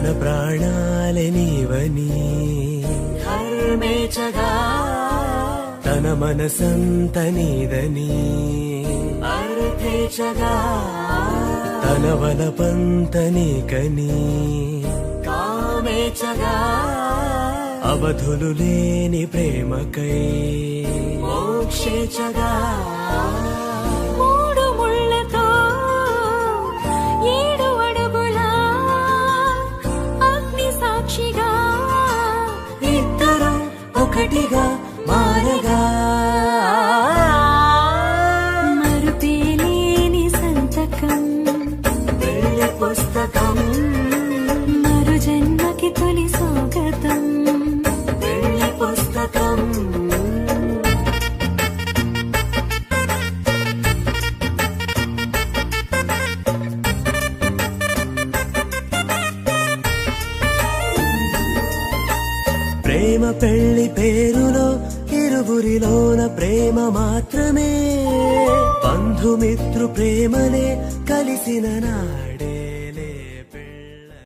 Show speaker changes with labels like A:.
A: తన ప్రాణాలే నీవని
B: ధర్మేచగా
A: తన మనసంత నీదని
B: అర్థేచగా
A: తన వలపంత నీకని
B: కామేచగా
A: అవధులు లేని ప్రేమకై
B: మోక్షేచగా మూడు ముళ్ళతో 7 అడుగుల అగ్ని సాక్షిగా
A: ఇద్దరం ఒకటిగా మారగా
B: మరుపేలేని సంతకం
A: వెళ్ళి పుస్తకం
B: మరు జన్మకి తొలి స్వాగతం
A: వెళ్ళి పుస్తకం ప్రేమ పెళ్లి పేరులో ఇరువురిలోన ప్రేమ మాత్రమే బంధుమిత్రు ప్రేమనే కలిసిన నాడే